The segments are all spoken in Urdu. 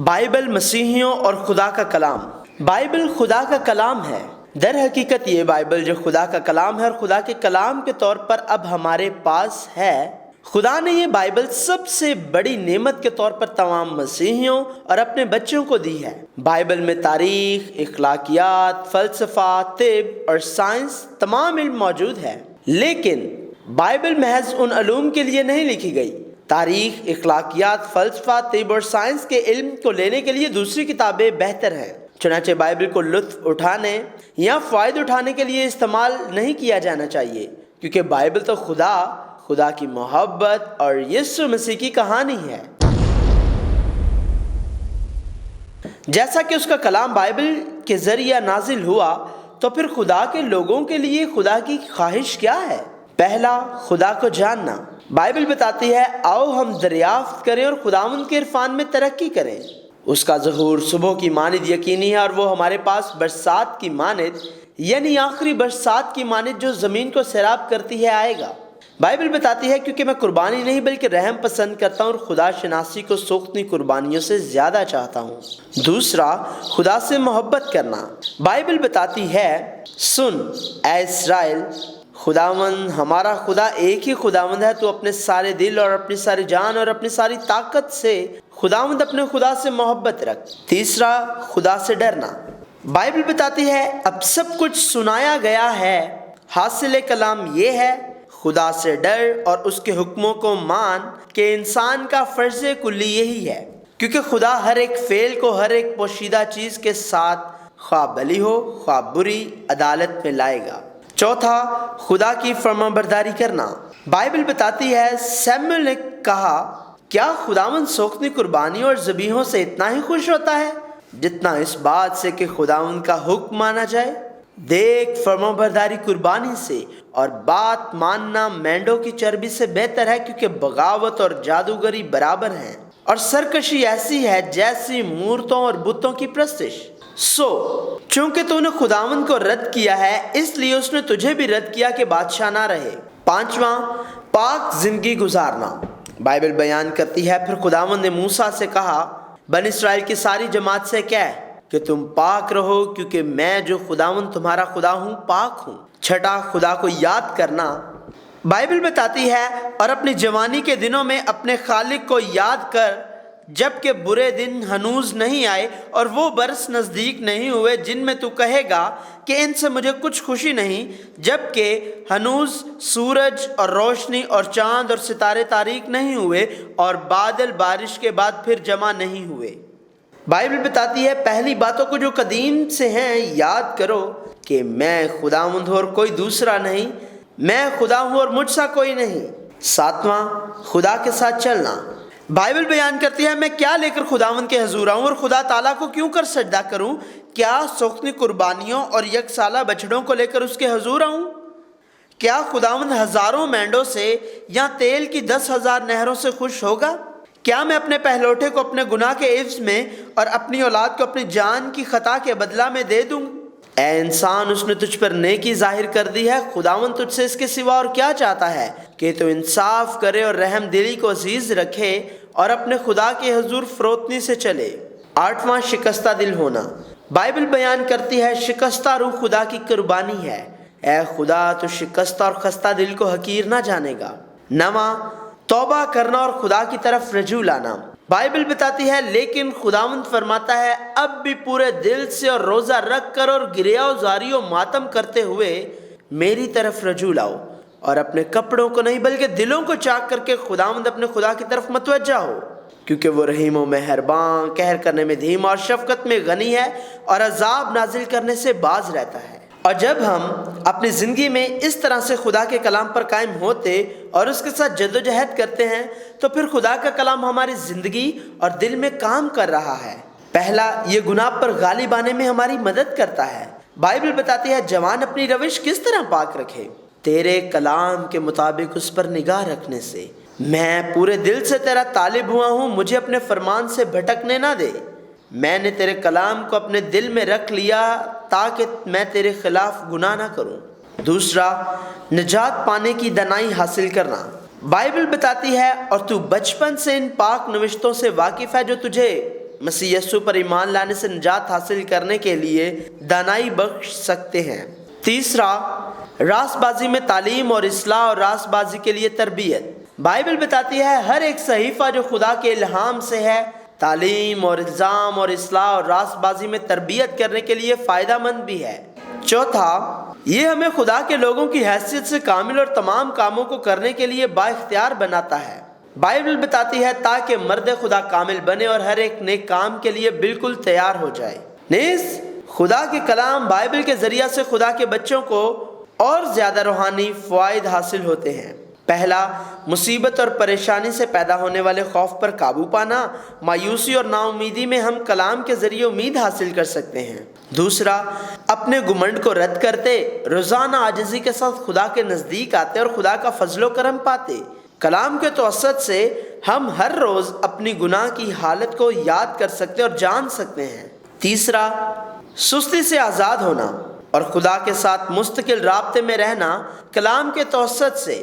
بائبل مسیحیوں اور خدا کا کلام۔ بائبل خدا کا کلام ہے۔ در حقیقت یہ بائبل جو خدا کا کلام ہے اور خدا کے کلام کے طور پر اب ہمارے پاس ہے، خدا نے یہ بائبل سب سے بڑی نعمت کے طور پر تمام مسیحیوں اور اپنے بچوں کو دی ہے۔ بائبل میں تاریخ، اخلاقیات، فلسفہ، طب اور سائنس تمام علم موجود ہے، لیکن بائبل محض ان علوم کے لیے نہیں لکھی گئی۔ تاریخ، اخلاقیات، فلسفہ، طب اور سائنس کے علم کو لینے کے لیے دوسری کتابیں بہتر ہیں۔ چنانچہ بائبل کو لطف اٹھانے یا فائدہ اٹھانے کے لیے استعمال نہیں کیا جانا چاہیے، کیونکہ بائبل تو خدا کی محبت اور یسوع مسیح کی کہانی ہے۔ جیسا کہ اس کا کلام بائبل کے ذریعہ نازل ہوا، تو پھر خدا کے لوگوں کے لیے خدا کی خواہش کیا ہے؟ پہلا، خدا کو جاننا۔ بائبل بتاتی ہے، آؤ ہم دریافت کریں اور خداوند کے عرفان میں ترقی کریں۔ اس کا ظہور صبح کی مانند یقینی ہے، اور وہ ہمارے پاس برسات کی مانند، یعنی آخری برسات کی مانند جو زمین کو سیراب کرتی ہے، آئے گا۔ بائبل بتاتی ہے، کیونکہ میں قربانی نہیں بلکہ رحم پسند کرتا ہوں اور خدا شناسی کو سوختنی قربانیوں سے زیادہ چاہتا ہوں۔ دوسرا، خدا سے محبت کرنا۔ بائبل بتاتی ہے، سن اے اسرائیل، خداوند ہمارا خدا ایک ہی خداوند ہے، تو اپنے سارے دل اور اپنی ساری جان اور اپنی ساری طاقت سے خداوند اپنے خدا سے محبت رکھ۔ تیسرا، خدا سے ڈرنا۔ بائبل بتاتی ہے، اب سب کچھ سنایا گیا ہے، حاصل کلام یہ ہے، خدا سے ڈر اور اس کے حکموں کو مان، کہ انسان کا فرض کلی یہی ہے، کیونکہ خدا ہر ایک فعل کو ہر ایک پوشیدہ چیز کے ساتھ، خواہ بھلی ہو خواہ بری، عدالت میں لائے گا۔ چوتھا، خدا کی فرمانبرداری کرنا۔ بائبل بتاتی ہے، سیموئیل نے کہا، کیا خداوند سوختنی قربانیوں اور ذبیحوں سے اتنا ہی خوش ہوتا ہے جتنا اس بات سے کہ خداوند کا حکم مانا جائے؟ دیکھ، فرمانبرداری قربانی سے اور بات ماننا مینڈوں کی چربی سے بہتر ہے، کیونکہ بغاوت اور جادوگری برابر ہیں، اور سرکشی ایسی ہے جیسی مورتوں اور بتوں کی پرستش۔ چونکہ تو نے خداوند کو رد کیا ہے، اس لیے اس نے تجھے بھی رد کیا کہ بادشاہ نہ رہے۔ پانچواں، پاک زندگی گزارنا۔ بائبل بیان کرتی ہے، پھر خداوند نے موسیٰ سے کہا، بنی اسرائیل کی ساری جماعت سے کہہ کہ تم پاک رہو، کیونکہ میں جو خداوند تمہارا خدا ہوں پاک ہوں۔ چھٹا، خدا کو یاد کرنا۔ بائبل بتاتی ہے، اور اپنی جوانی کے دنوں میں اپنے خالق کو یاد کر، جب کہ برے دن ہنوز نہیں آئے اور وہ برس نزدیک نہیں ہوئے جن میں تو کہے گا کہ ان سے مجھے کچھ خوشی نہیں، جب کہ ہنوز سورج اور روشنی اور چاند اور ستارے تاریک نہیں ہوئے اور بادل بارش کے بعد پھر جمع نہیں ہوئے۔ بائبل بتاتی ہے، پہلی باتوں کو جو قدیم سے ہیں یاد کرو، کہ میں خداوند ہوں اور کوئی دوسرا نہیں، میں خدا ہوں اور مجھ سا کوئی نہیں۔ ساتواں، خدا کے ساتھ چلنا۔ بائبل بیان کرتی ہے، میں کیا لے کر خداوند کے حضور آؤں اور خدا تعالیٰ کو کیوں کر سجدہ کروں؟ کیا سوختنی قربانیوں اور یک سالہ بچڑوں کو لے کر اس کے حضور آؤں؟ کیا خداوند ہزاروں مینڈوں سے یا تیل کی 10,000 نہروں سے خوش ہوگا؟ کیا میں اپنے پہلوٹے کو اپنے گناہ کے عوض میں اور اپنی اولاد کو اپنی جان کی خطا کے بدلہ میں دے دوں؟ اے انسان، اس نے تجھ پر نیکی ظاہر کر دی ہے، خداوند تجھ سے اس کے سوا اور کیا چاہتا ہے کہ تو انصاف کرے اور رحم دلی کو عزیز رکھے اور اپنے خدا کے حضور فروتنی سے چلے۔ آٹھواں، شکستہ دل ہونا۔ بائبل بیان کرتی ہے، شکستہ روح خدا کی قربانی ہے، اے خدا تو شکستہ اور خستہ دل کو حقیر نہ جانے گا۔ نواں، توبہ کرنا اور خدا کی طرف رجوع لانا۔ بائبل بتاتی ہے، لیکن خداوند فرماتا ہے، اب بھی پورے دل سے اور روزہ رکھ کر اور گریہ و زاری و ماتم کرتے ہوئے میری طرف رجوع لاؤ، اور اپنے کپڑوں کو نہیں بلکہ دلوں کو چاک کر کے خداوند اپنے خدا کی طرف متوجہ ہو، کیونکہ وہ رحیم و مہربان، قہر کرنے میں دھیما اور شفقت میں غنی ہے، اور عذاب نازل کرنے سے باز رہتا ہے۔ اور جب ہم اپنی زندگی میں اس طرح سے خدا کے کلام پر قائم ہوتے اور اس کے ساتھ جدوجہد کرتے ہیں، تو پھر خدا کا کلام ہماری زندگی اور دل میں کام کر رہا ہے۔ پہلا، یہ گناہ پر غالب آنے میں ہماری مدد کرتا ہے۔ بائبل بتاتی ہے، جوان اپنی روش کس طرح پاک رکھے؟ تیرے کلام کے مطابق اس پر نگاہ رکھنے سے۔ میں پورے دل سے تیرا طالب ہوا ہوں، مجھے اپنے فرمان سے بھٹکنے نہ دے۔ میں نے تیرے کلام کو اپنے دل میں رکھ لیا تاکہ میں تیرے خلاف گناہ نہ کروں۔ دوسرا، نجات پانے کی دانائی حاصل کرنا۔ بائبل بتاتی ہے، اور تو بچپن سے ان پاک نوشتوں سے واقف ہے جو تجھے مسیح یسوع پر ایمان لانے سے نجات حاصل کرنے کے لیے دانائی بخش سکتے ہیں۔ تیسرا، راست بازی میں تعلیم اور اصلاح اور راست بازی کے لیے تربیت۔ بائبل بتاتی ہے ہر ایک صحیفہ جو خدا کے الہام سے ہے تعلیم اور الزام اور اصلاح اور راست بازی میں تربیت کرنے کے لیے فائدہ مند بھی ہے۔ چوتھا، یہ ہمیں خدا کے لوگوں کی حیثیت سے کامل اور تمام کاموں کو کرنے کے لیے بااختیار بناتا ہے۔ بائبل بتاتی ہے تاکہ مرد خدا کامل بنے اور ہر ایک نیک کام کے لیے بالکل تیار ہو جائے۔ نیز خدا کے کلام بائبل کے ذریعہ سے خدا کے بچوں کو اور زیادہ روحانی فوائد حاصل ہوتے ہیں۔ پہلا، مصیبت اور پریشانی سے پیدا ہونے والے خوف پر قابو پانا۔ مایوسی اور نا امیدی میں ہم کلام کے ذریعے امید حاصل کر سکتے ہیں۔ دوسرا، اپنے گمنڈ کو رد کرتے روزانہ عاجزی کے ساتھ خدا کے نزدیک آتے اور خدا کا فضل و کرم پاتے۔ کلام کے توسط سے ہم ہر روز اپنی گناہ کی حالت کو یاد کر سکتے اور جان سکتے ہیں۔ تیسرا، سستی سے آزاد ہونا اور خدا کے ساتھ مستقل رابطے میں رہنا۔ کلام کے توسط سے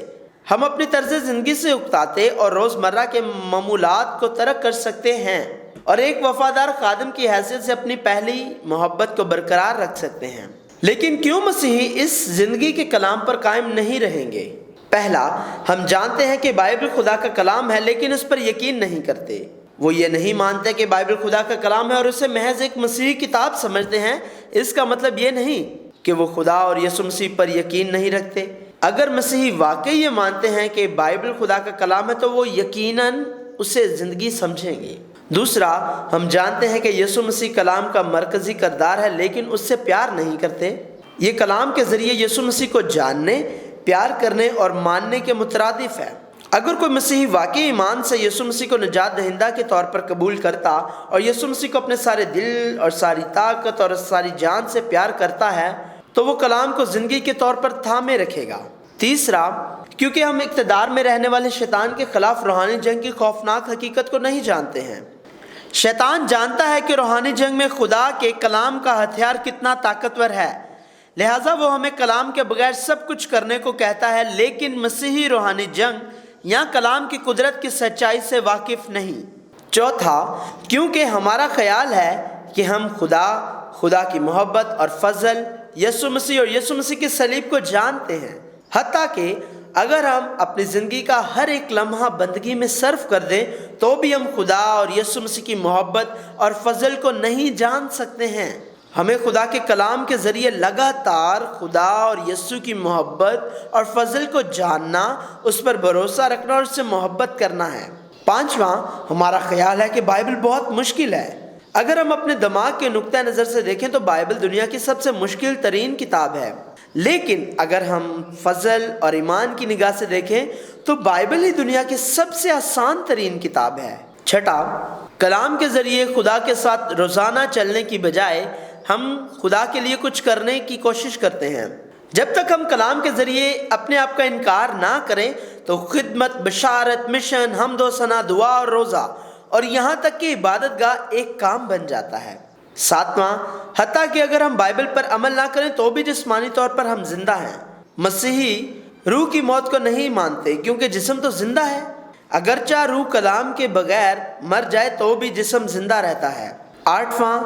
ہم اپنی طرز زندگی سے اکتاتے اور روزمرہ کے معمولات کو ترک کر سکتے ہیں اور ایک وفادار خادم کی حیثیت سے اپنی پہلی محبت کو برقرار رکھ سکتے ہیں۔ لیکن کیوں مسیحی اس زندگی کے کلام پر قائم نہیں رہیں گے؟ پہلا، ہم جانتے ہیں کہ بائبل خدا کا کلام ہے لیکن اس پر یقین نہیں کرتے۔ وہ یہ نہیں مانتے کہ بائبل خدا کا کلام ہے اور اسے محض ایک مسیحی کتاب سمجھتے ہیں۔ اس کا مطلب یہ نہیں کہ وہ خدا اور یسوع مسیح پر یقین نہیں رکھتے۔ اگر مسیحی واقعی یہ مانتے ہیں کہ بائبل خدا کا کلام ہے تو وہ یقیناً اسے زندگی سمجھیں گے۔ دوسرا، ہم جانتے ہیں کہ یسوع مسیح کلام کا مرکزی کردار ہے لیکن اس سے پیار نہیں کرتے۔ یہ کلام کے ذریعے یسوع مسیح کو جاننے، پیار کرنے اور ماننے کے مترادف ہے۔ اگر کوئی مسیحی واقعی ایمان سے یسوع مسیح کو نجات دہندہ کے طور پر قبول کرتا اور یسوع مسیح کو اپنے سارے دل اور ساری طاقت اور ساری جان سے پیار کرتا ہے تو وہ کلام کو زندگی کے طور پر تھامے رکھے گا۔ تیسرا، کیونکہ ہم اقتدار میں رہنے والے شیطان کے خلاف روحانی جنگ کی خوفناک حقیقت کو نہیں جانتے ہیں۔ شیطان جانتا ہے کہ روحانی جنگ میں خدا کے کلام کا ہتھیار کتنا طاقتور ہے، لہٰذا وہ ہمیں کلام کے بغیر سب کچھ کرنے کو کہتا ہے، لیکن مسیحی روحانی جنگ یا کلام کی قدرت کی سچائی سے واقف نہیں۔ چوتھا، کیونکہ ہمارا خیال ہے کہ ہم خدا کی محبت اور فضل، یسوع مسیح اور یسوع مسیح کے صلیب کو جانتے ہیں، حتیٰ کہ اگر ہم اپنی زندگی کا ہر ایک لمحہ بندگی میں صرف کر دیں تو بھی ہم خدا اور یسوع مسیح کی محبت اور فضل کو نہیں جان سکتے ہیں۔ ہمیں خدا کے کلام کے ذریعے لگاتار خدا اور یسوع کی محبت اور فضل کو جاننا، اس پر بھروسہ رکھنا اور اس سے محبت کرنا ہے۔ پانچواں، ہمارا خیال ہے کہ بائبل بہت مشکل ہے۔ اگر ہم اپنے دماغ کے نقطہ نظر سے دیکھیں تو بائبل دنیا کی سب سے مشکل ترین کتاب ہے، لیکن اگر ہم فضل اور ایمان کی نگاہ سے دیکھیں تو بائبل ہی دنیا کی سب سے آسان ترین کتاب ہے۔ چھٹا، کلام کے ذریعے خدا کے ساتھ روزانہ چلنے کی بجائے ہم خدا کے لیے کچھ کرنے کی کوشش کرتے ہیں۔ جب تک ہم کلام کے ذریعے اپنے آپ کا انکار نہ کریں تو خدمت، بشارت، مشن، حمد و ثنا، دعا اور روزہ اور یہاں تک کہ عبادت گاہ ایک کام بن جاتا ہے۔ ساتواں، حتیٰ کہ اگر ہم بائبل پر عمل نہ کریں تو بھی جسمانی طور پر ہم زندہ ہیں۔ مسیحی روح کی موت کو نہیں مانتے کیونکہ جسم تو زندہ ہے، اگرچہ روح کلام کے بغیر مر جائے تو بھی جسم زندہ رہتا ہے۔ آٹھواں،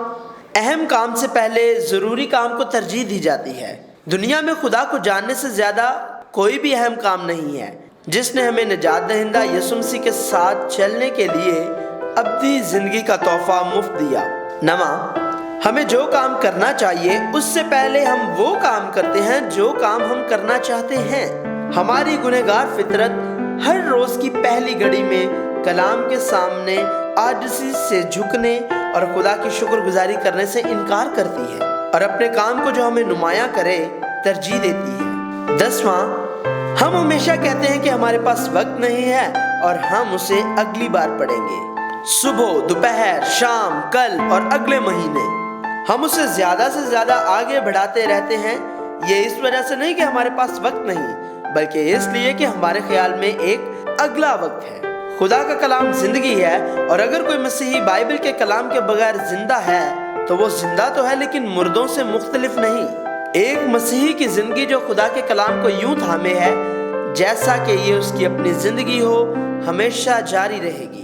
اہم کام سے پہلے ضروری کام کو ترجیح دی جاتی ہے۔ دنیا میں خدا کو جاننے سے زیادہ کوئی بھی اہم کام نہیں ہے، جس نے ہمیں نجات دہندہ یسوع مسیح کے ساتھ چلنے کے لیے ابدی زندگی کا تحفہ مفت دیا۔ نواں، ہمیں جو کام کرنا چاہیے اس سے پہلے ہم وہ کام کرتے ہیں جو کام ہم کرنا چاہتے ہیں۔ ہماری گنہگار فطرت ہر روز کی پہلی گھڑی میں کلام کے سامنے عاجزی سے جھکنے اور خدا کی شکر گزاری کرنے سے انکار کرتی ہے اور اپنے کام کو جو ہمیں نمایاں کرے ترجیح دیتی ہے۔ 10واں، ہم ہمیشہ کہتے ہیں کہ ہمارے پاس وقت نہیں ہے اور ہم اسے اگلی بار پڑھیں گے، صبح، دوپہر، شام، کل اور اگلے مہینے۔ ہم اسے زیادہ سے زیادہ آگے بڑھاتے رہتے ہیں، یہ اس وجہ سے نہیں کہ ہمارے پاس وقت نہیں، بلکہ اس لیے کہ ہمارے خیال میں ایک اگلا وقت ہے۔ خدا کا کلام زندگی ہے اور اگر کوئی مسیحی بائبل کے کلام کے بغیر زندہ ہے تو وہ زندہ تو ہے لیکن مردوں سے مختلف نہیں۔ ایک مسیحی کی زندگی جو خدا کے کلام کو یوں تھامے ہے جیسا کہ یہ اس کی اپنی زندگی ہو، ہمیشہ جاری رہے گی۔